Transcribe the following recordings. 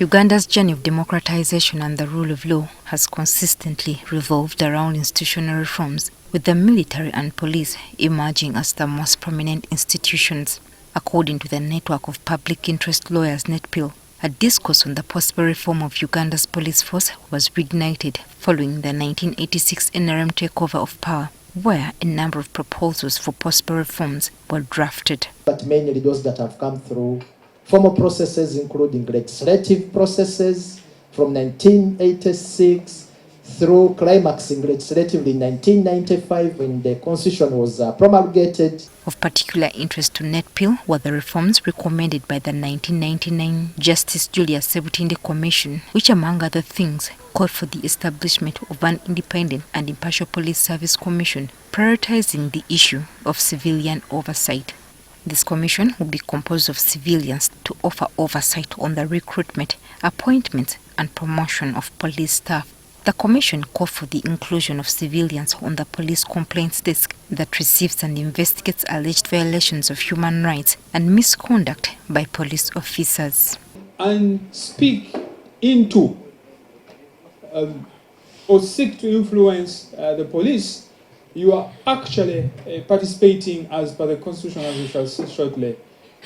Uganda's journey of democratization and the rule of law has consistently revolved around institutional reforms, with the military and police emerging as the most prominent institutions. According to the network of public interest lawyers NetPIL, a discourse on the possible reform of Uganda's police force was reignited following the 1986 NRM takeover of power, where a number of proposals for possible reforms were drafted. But mainly those that have come through formal processes, including legislative processes from 1986 through climaxing legislatively in 1995 when the constitution was promulgated. Of particular interest to NetPIL were the reforms recommended by the 1999 Justice Julius Sebutinde Commission, which among other things called for the establishment of an independent and impartial police service commission, prioritizing the issue of civilian oversight. This commission will be composed of civilians to offer oversight on the recruitment, appointment and promotion of police staff. The commission called for the inclusion of civilians on the police complaints desk that receives and investigates alleged violations of human rights and misconduct by police officers. And speak into or seek to influence the police, you are actually participating, as per the Constitution, as we shall see shortly.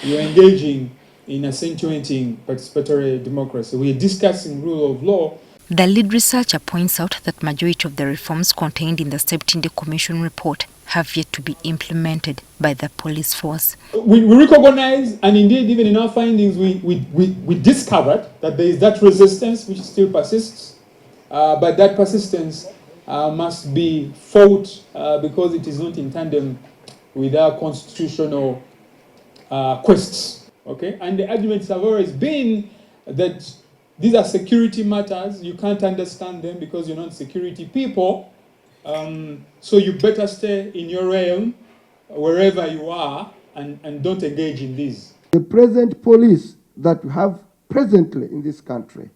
You are engaging in accentuating participatory democracy. We are discussing rule of law. The lead researcher points out that majority of the reforms contained in the Sebutinde Commission report have yet to be implemented by the police force. We recognize, and indeed even in our findings, we discovered that there is that resistance which still persists, but that persistence must be fought because it is not in tandem with our constitutional quests. Okay? And the arguments have always been that these are security matters. You can't understand them because you're not security people. So you better stay in your realm, wherever you are, and don't engage in these. The present police that we have presently in this country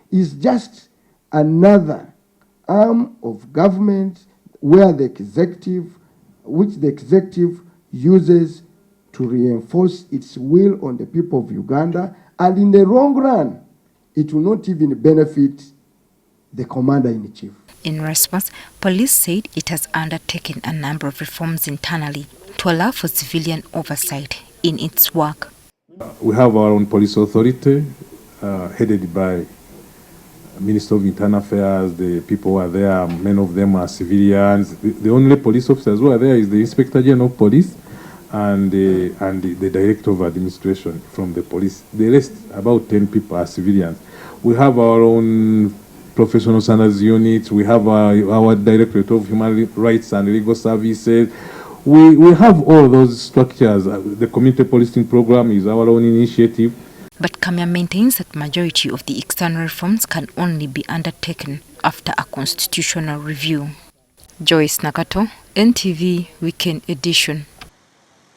is just another arm of government which the executive uses to reinforce its will on the people of Uganda, and in the long run, it will not even benefit the commander-in-chief. In response, police said it has undertaken a number of reforms internally to allow for civilian oversight in its work. We have our own police authority headed by Minister of Internal Affairs. The people who are there, many of them are civilians. The only police officers who are there is the Inspector General of Police and the Director of Administration from the police. The rest, about 10 people, are civilians. We have our own professional standards unit. We have our Directorate of Human Rights and Legal Services. We have all those structures. The community policing program is our own initiative. But Kamya maintains that majority of the external reforms can only be undertaken after a constitutional review. Joyce Nakato, NTV Weekend Edition.